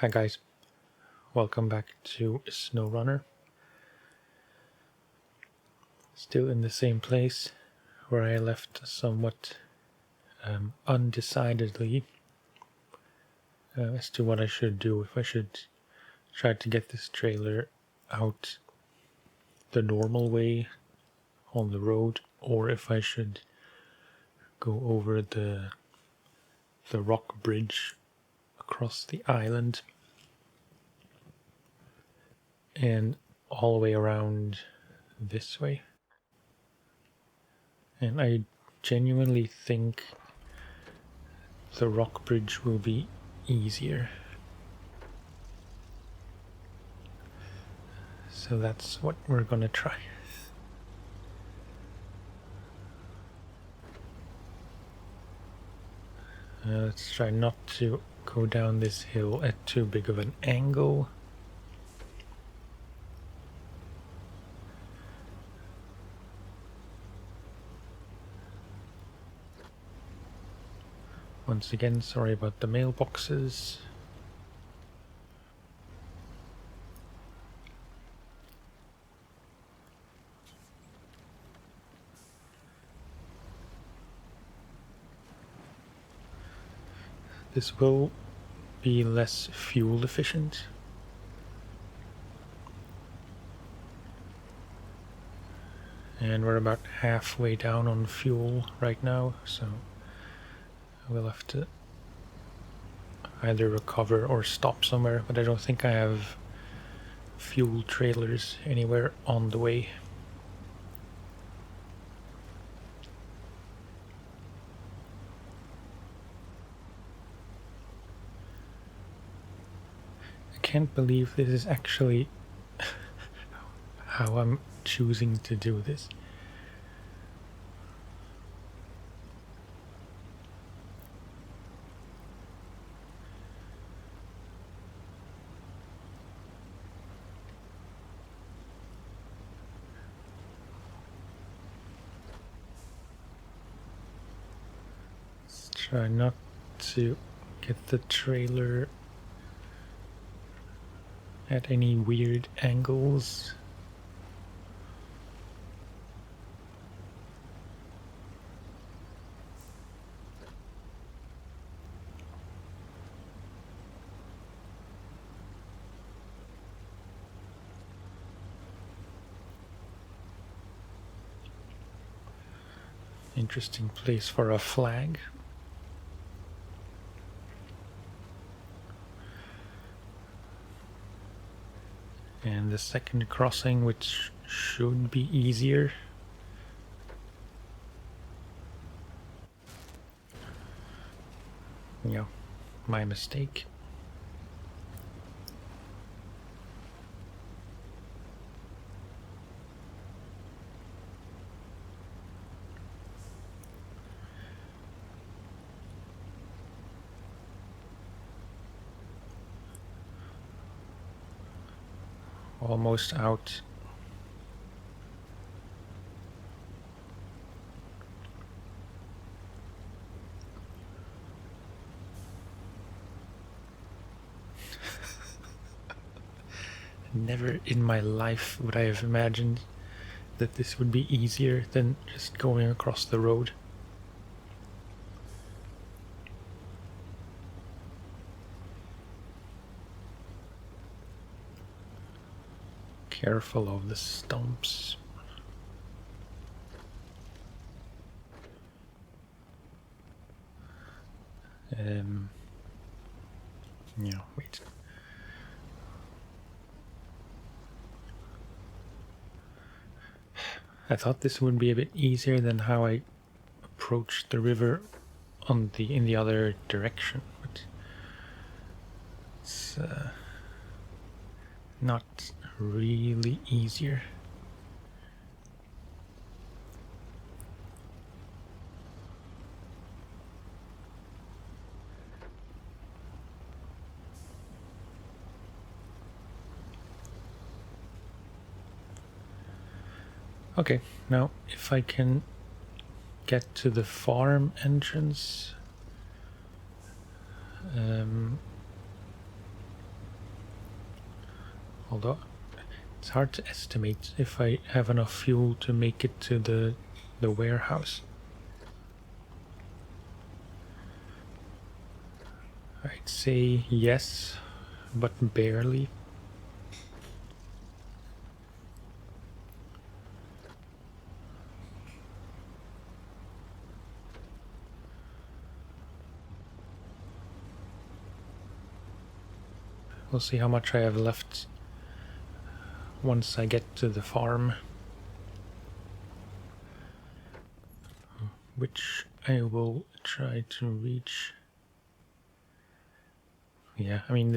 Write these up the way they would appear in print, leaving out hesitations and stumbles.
Hi guys, welcome back to Snowrunner. Still in the same place where I left somewhat undecidedly as to what I should do, if I should try to get this trailer out the normal way on the road, or if I should go over the rock bridge across the island and all the way around this way. And I genuinely think the rock bridge will be easier. So that's what we're gonna try. Let's try not to go down this hill at too big of an angle. Once again, sorry about the mailboxes. This will be less fuel efficient. And we're about halfway down on fuel right now, so we'll have to either recover or stop somewhere, but I don't think I have fuel trailers anywhere on the way. I can't believe this is actually how I'm choosing to do this. Let's try not to get the trailer at any weird angles. Interesting place for a flag. And the second crossing, which should be easier. Yeah, my mistake. Almost out. Never in my life would I have imagined that this would be easier than just going across the road. Careful of the stumps. Yeah, wait. I thought this would be a bit easier than how I approached the river in the other direction, but it's not really easier. Okay, now if I can get to the farm entrance, Although it's hard to estimate if I have enough fuel to make it to the warehouse. I'd say yes, but barely. We'll see how much I have left once I get to the farm, which I will try to reach. Yeah, I mean,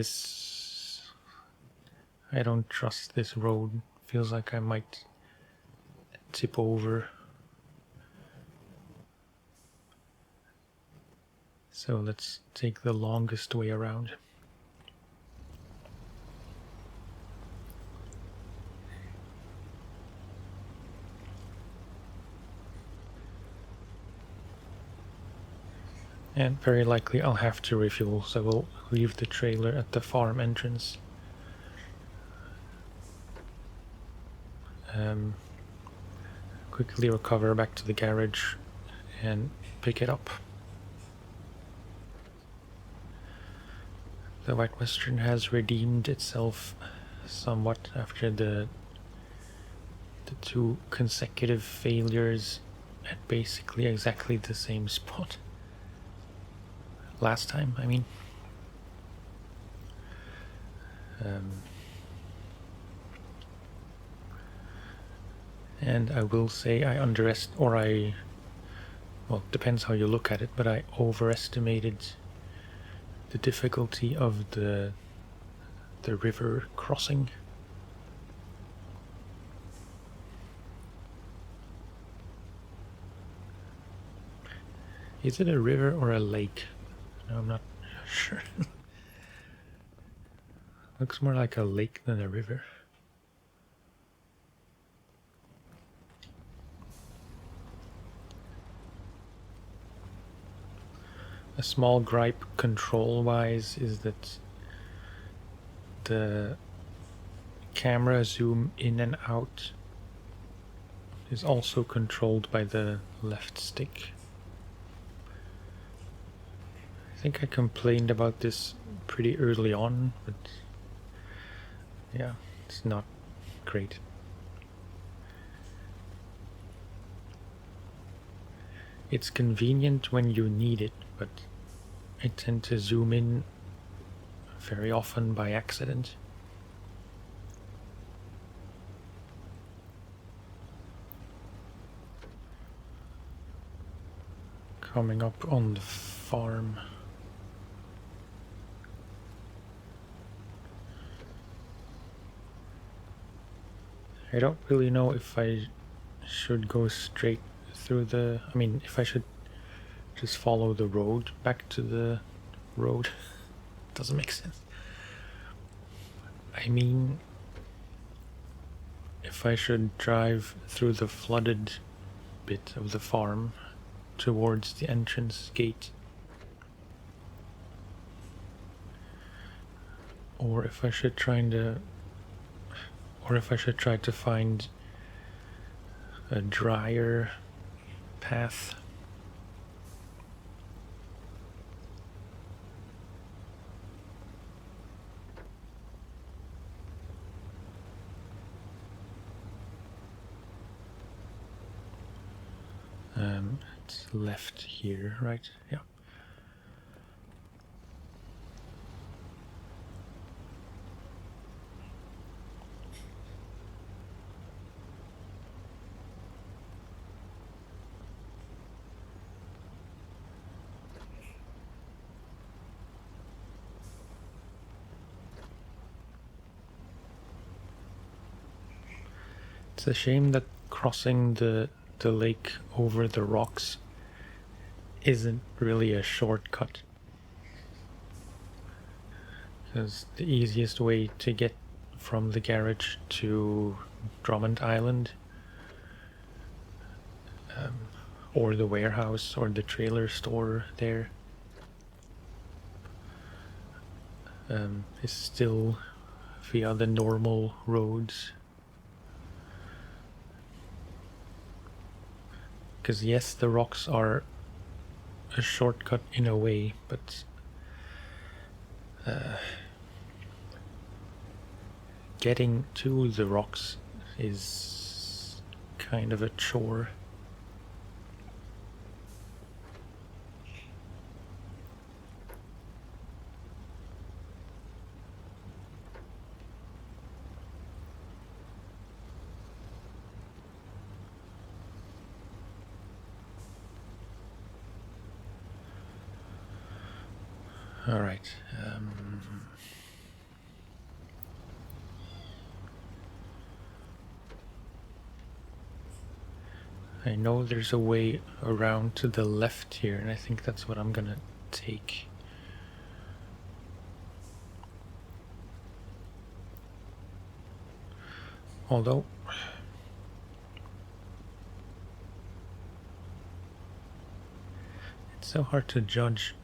I don't trust this road. Feels like I might tip over. So let's take the longest way around. And very likely I'll have to refuel, so we'll leave the trailer at the farm entrance. Quickly recover back to the garage and pick it up. The White Western has redeemed itself somewhat after the two consecutive failures at basically exactly the same spot. Last time, I mean. And I will say well, it depends how you look at it, but I overestimated the difficulty of the river crossing. Is it a river or a lake? No, I'm not sure. Looks more like a lake than a river. A small gripe control-wise is that the camera zoom in and out is also controlled by the left stick. I think I complained about this pretty early on, but yeah, it's not great. It's convenient when you need it, but I tend to zoom in very often by accident. Coming up on the farm. I don't really know if I should go straight through I mean, if I should just follow the road back to the road. Doesn't make sense. I mean, if I should drive through the flooded bit of the farm towards the entrance gate, or if I should try to find a drier path. It's left here, right? Yeah. It's a shame that crossing the lake over the rocks isn't really a shortcut, because the easiest way to get from the garage to Drummond Island, or the warehouse or the trailer store there, is still via the normal roads. Because yes, the rocks are a shortcut in a way, but getting to the rocks is kind of a chore. All right. I know there's a way around to the left here, and I think that's what I'm gonna take. Although it's so hard to judge.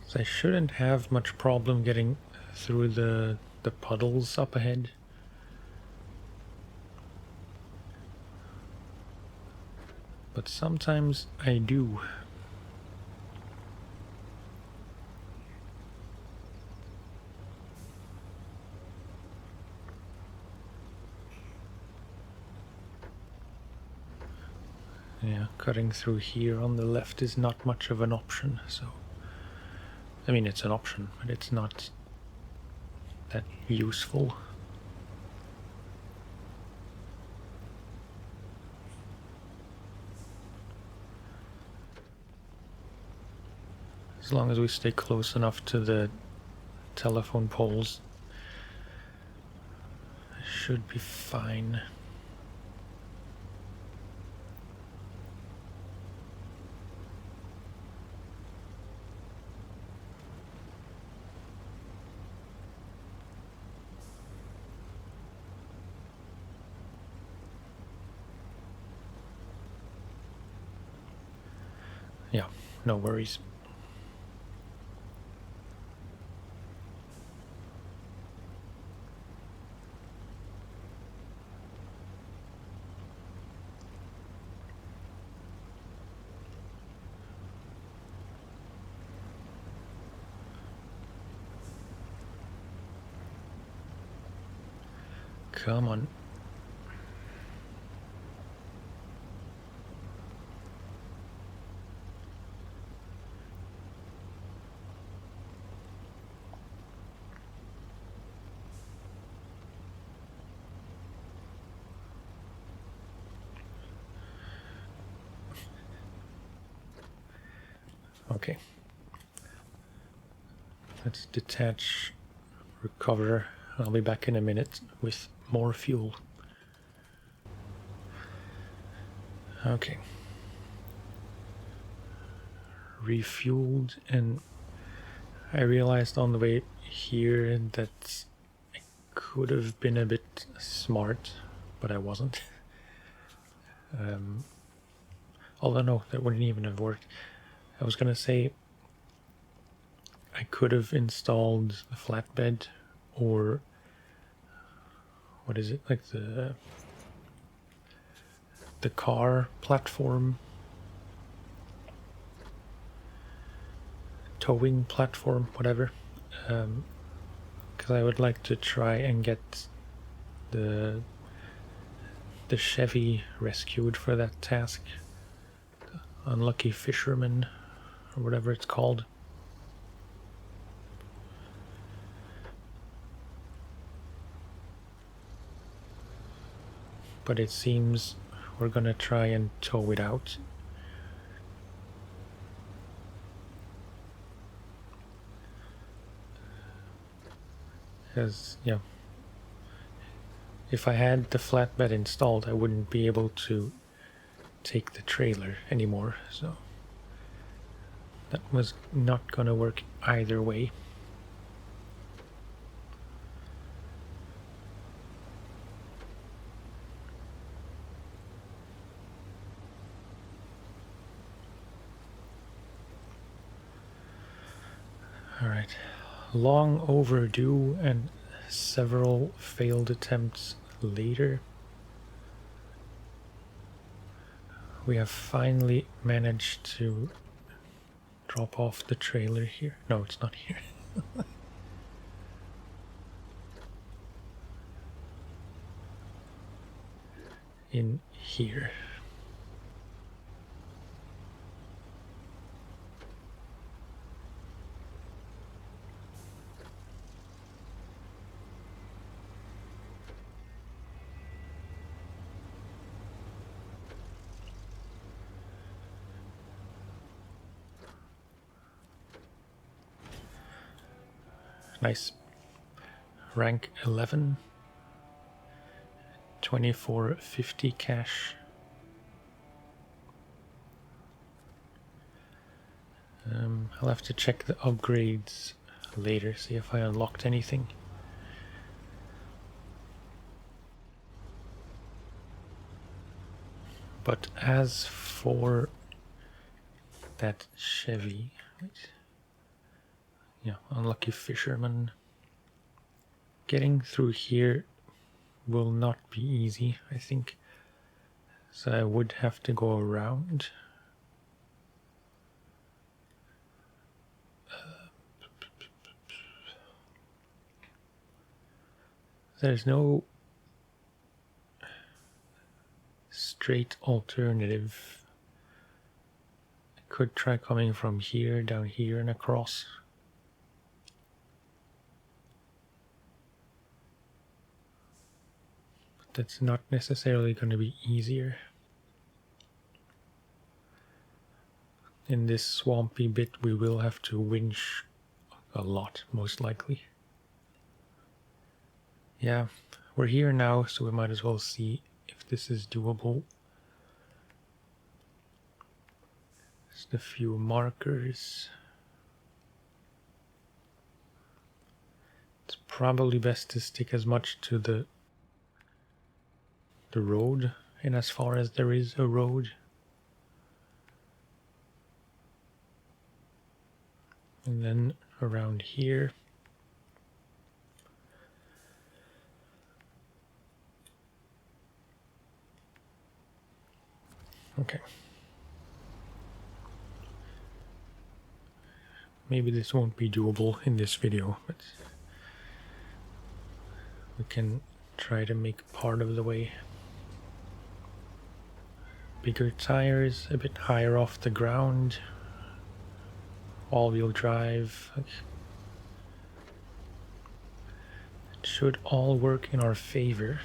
So I shouldn't have much problem getting through the puddles up ahead. But sometimes I do. Yeah, cutting through here on the left is not much of an option, so... I mean, it's an option, but it's not that useful. As long as we stay close enough to the telephone poles, I should be fine. Yeah, no worries. Come on. Okay. Let's detach, recover. I'll be back in a minute with more fuel. Okay. Refueled, and I realized on the way here that I could have been a bit smart, but I wasn't. Although no, that wouldn't even have worked. I was gonna say I could have installed a flatbed, or what is it, like the car platform, towing platform, whatever, because I would like to try and get the Chevy rescued for that task. Unlucky Fisherman, or whatever it's called. But it seems we're gonna try and tow it out. Because, yeah, if I had the flatbed installed, I wouldn't be able to take the trailer anymore, so that was not gonna work either way. Alright, long overdue and several failed attempts later, we have finally managed to drop off the trailer here. No, it's not here. In here. Nice. Rank 11. 2450 cash. I'll have to check the upgrades later, see if I unlocked anything. But as for that Chevy, yeah, unlucky Fisherman, getting through here will not be easy, I think, so I would have to go around. There's no straight alternative. I could try coming from here, down here, and across. But that's not necessarily going to be easier. In this swampy bit, we will have to winch a lot, most likely. Yeah, we're here now, so we might as well see if this is doable. Just a few markers. It's probably best to stick as much to the road, in as far as there is a road. And then around here. Okay. Maybe this won't be doable in this video, but we can try to make part of the way. Bigger tires, a bit higher off the ground. All-wheel drive. It should all work in our favor.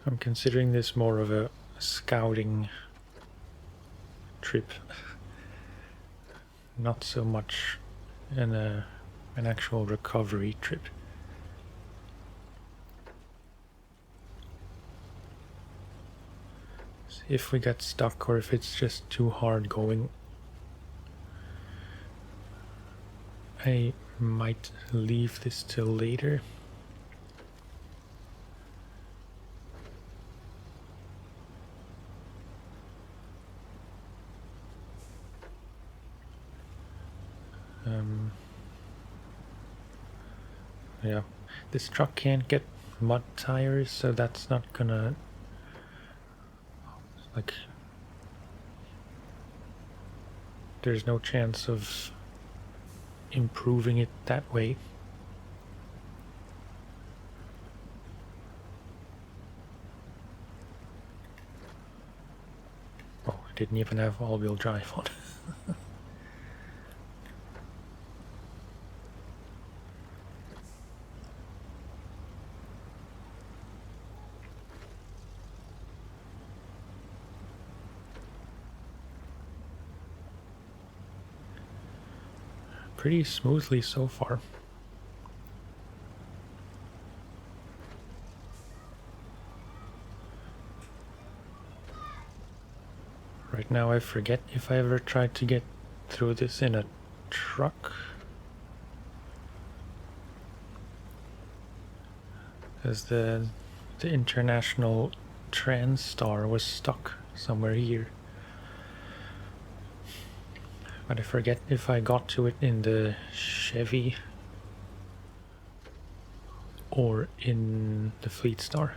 I'm considering this more of a scouting trip, not so much an actual recovery trip. See if we get stuck or if it's just too hard going. I might leave this till later. Yeah, this truck can't get mud tires, so that's not gonna, like, there's no chance of improving it that way. Oh, I didn't even have all-wheel drive on. Pretty smoothly so far. Right now I forget if I ever tried to get through this in a truck. Because the international TransStar was stuck somewhere here. But I forget if I got to it in the Chevy or in the Fleet Star.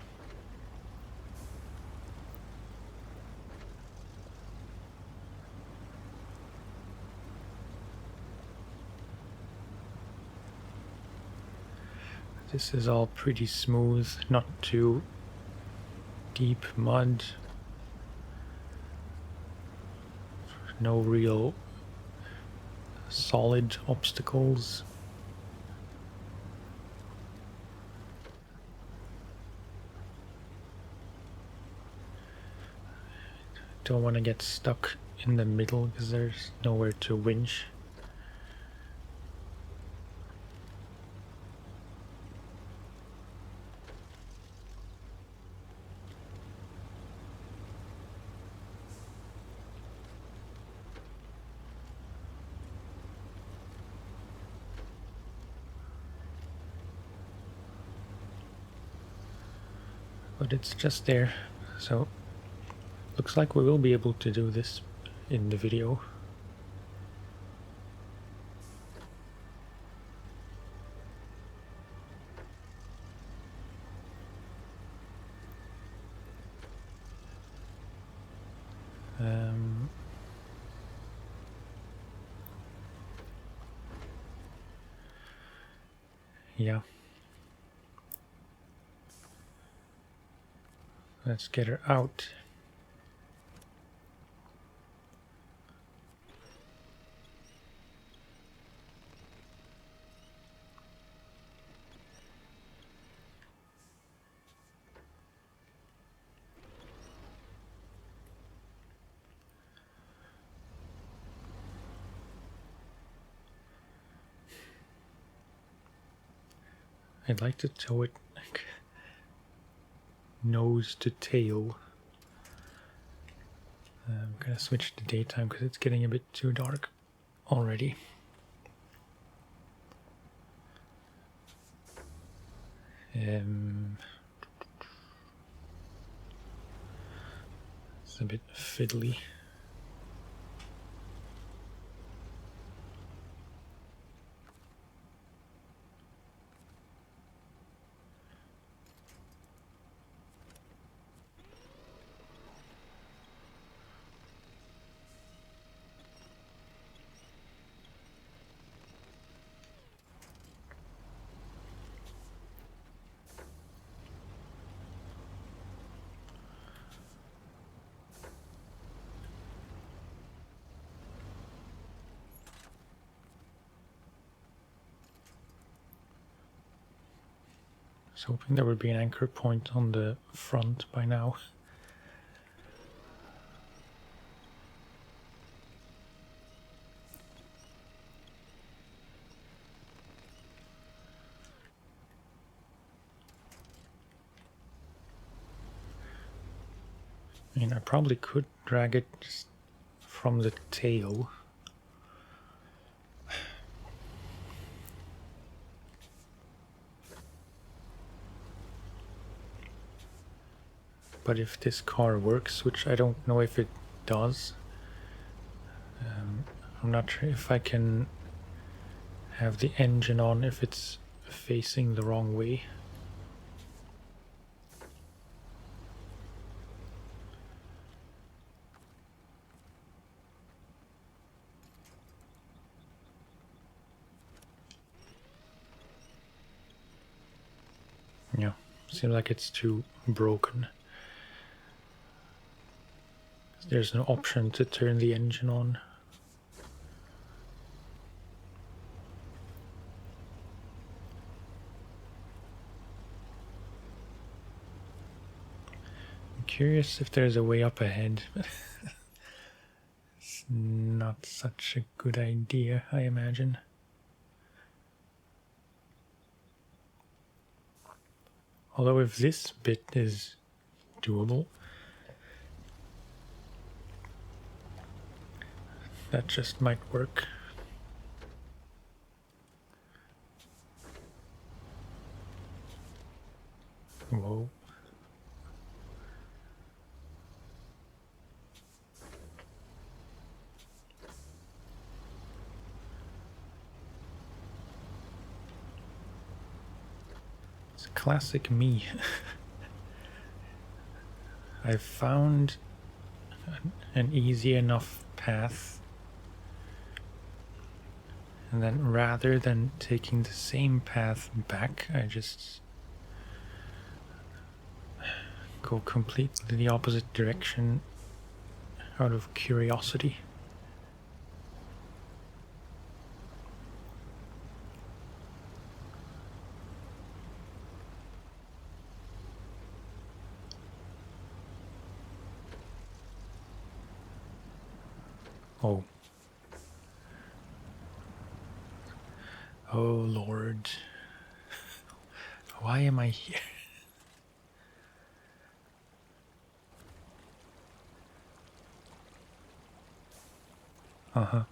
This is all pretty smooth, not too deep mud. No real solid obstacles. Don't want to get stuck in the middle because there's nowhere to winch. But it's just there, so looks like we will be able to do this in the video. Yeah. Let's get her out. I'd like to tow it like nose to tail. I'm gonna switch to daytime because it's getting a bit too dark already. It's a bit fiddly. I was hoping there would be an anchor point on the front by now. I mean, I probably could drag it just from the tail. But if this car works, which I don't know if it does, I'm not sure if I can have the engine on if it's facing the wrong way. Yeah, seems like it's too broken. There's no option to turn the engine on. I'm curious if there's a way up ahead. It's not such a good idea, I imagine. Although if this bit is doable, That just might work. Whoa. It's classic me. I've found an easy enough path, and then rather than taking the same path back, I just go completely the opposite direction out of curiosity. Oh. Oh Lord. Why am I here? Uh-huh.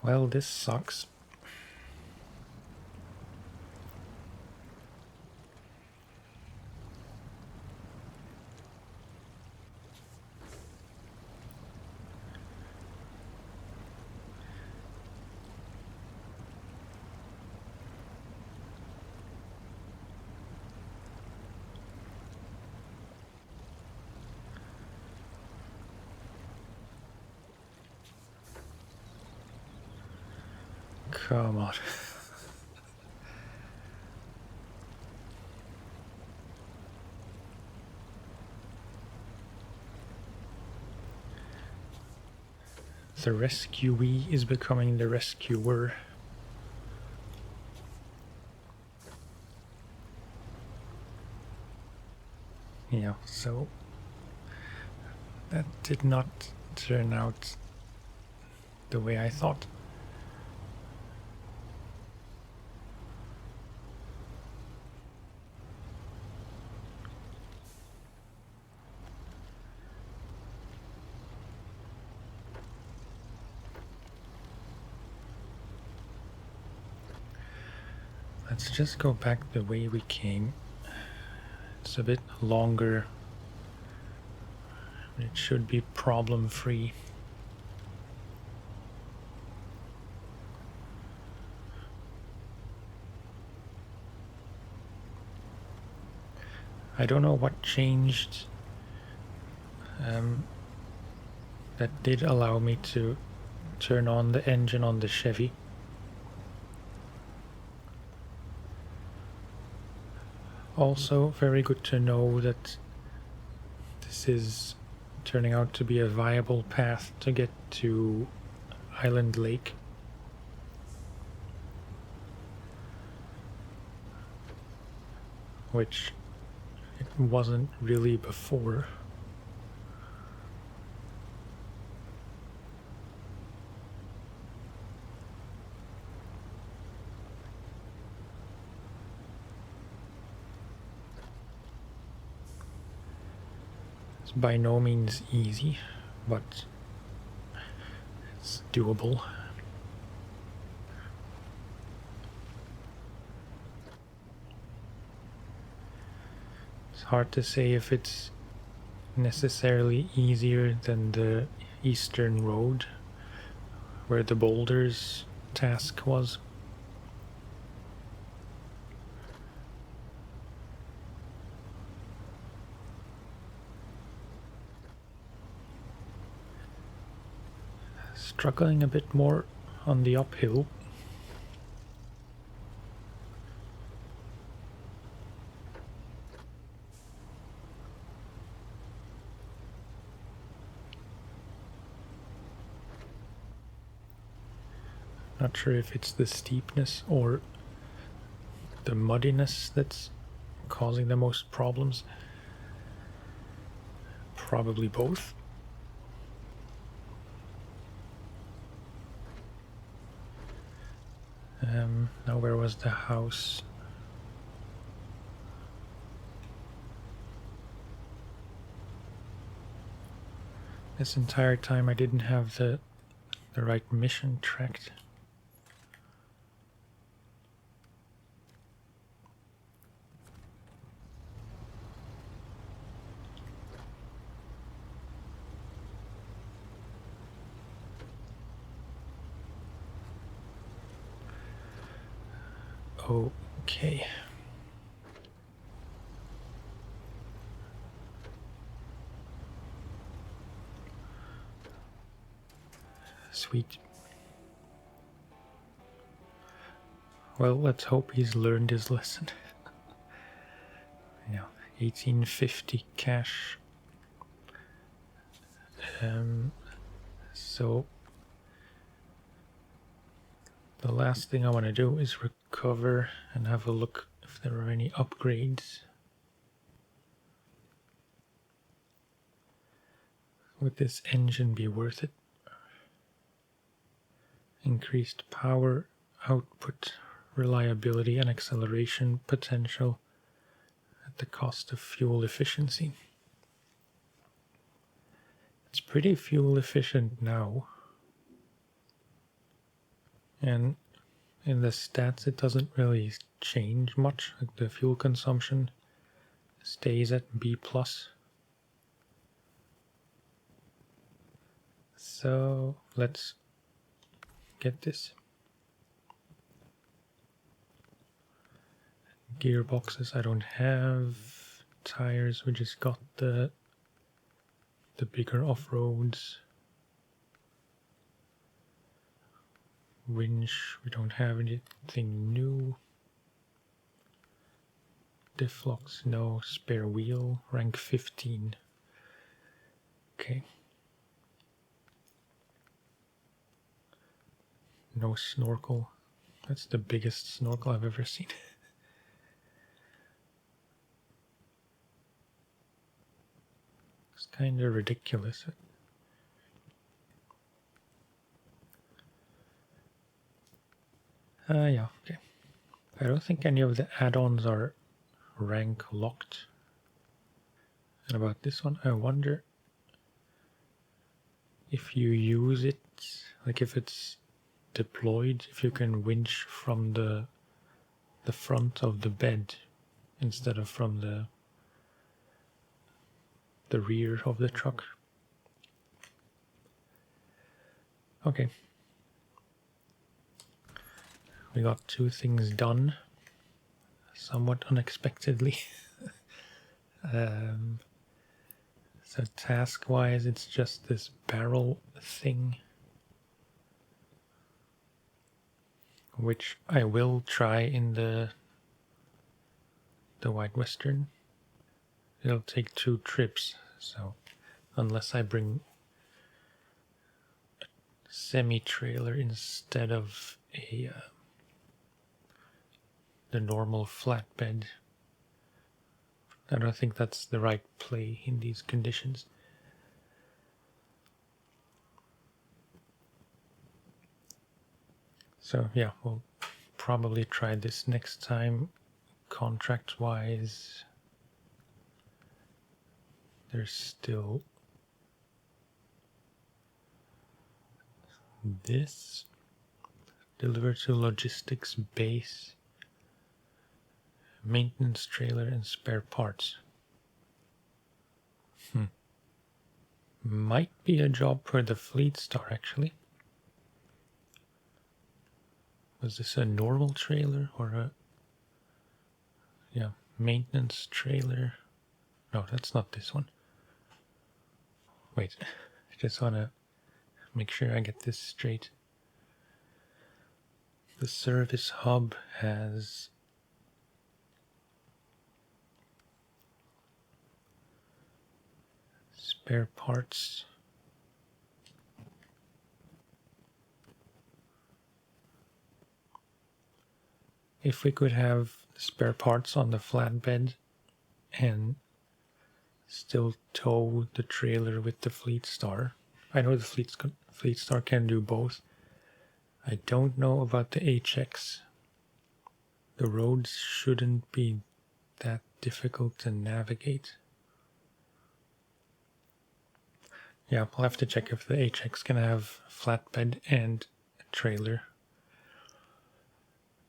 Well, this sucks. Come on. The rescuee is becoming the rescuer. Yeah, so that did not turn out the way I thought. Let's just go back the way we came. It's a bit longer. It should be problem-free. I don't know what changed that did allow me to turn on the engine on the Chevy. Also, very good to know that this is turning out to be a viable path to get to Island Lake. Which it wasn't really before. It's by no means easy, but it's doable. It's hard to say if it's necessarily easier than the Eastern Road, where the boulders task was. Struggling a bit more on the uphill. Not sure if it's the steepness or the muddiness that's causing the most problems? Probably both. Now where was the house? This entire time I didn't have the right mission tracked. Okay. Sweet. Well, let's hope he's learned his lesson. Yeah, 1850 cash. So the last thing I want to do is recover and have a look if there are any upgrades. Would this engine be worth it? Increased power output, reliability, and acceleration potential at the cost of fuel efficiency. It's pretty fuel efficient now. And in the stats it doesn't really change much. Like the fuel consumption stays at B+. So let's get this. Gearboxes I don't have. Tires, we just got the bigger off-roads. Winch, we don't have anything new. Diff locks, no. Spare wheel, rank 15. Okay. No snorkel. That's the biggest snorkel I've ever seen. It's kind of ridiculous. Yeah, okay. I don't think any of the add-ons are rank locked. And about this one, I wonder if you use it, like if it's deployed, if you can winch from the front of the bed instead of from the rear of the truck. Okay. We got 2 things done, somewhat unexpectedly. So task-wise, it's just this barrel thing, which I will try in the White Western. It'll take 2 trips, so unless I bring a semi-trailer instead of the normal flatbed, I don't think that's the right play in these conditions. So yeah, we'll probably try this next time. Contract-wise, there's still this. Deliver to logistics base. Maintenance trailer and spare parts. Might be a job for the Fleet Star, actually. Was this a normal trailer or a... Yeah, maintenance trailer. No, that's not this one. Wait, I just want to make sure I get this straight. The service hub has spare parts. If we could have spare parts on the flatbed and still tow the trailer with the Fleet Star. I know the Fleet Star can do both. I don't know about the HX. The roads shouldn't be that difficult to navigate. Yeah, I'll have to check if the HX can have flatbed and a trailer.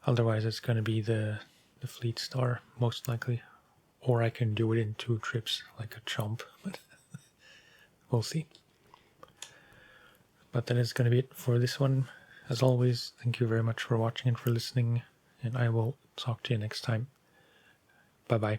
Otherwise it's going to be the Fleet Star, most likely. Or I can do it in 2 trips like a chump, but we'll see. But that is going to be it for this one. As always, thank you very much for watching and for listening, and I will talk to you next time. Bye-bye.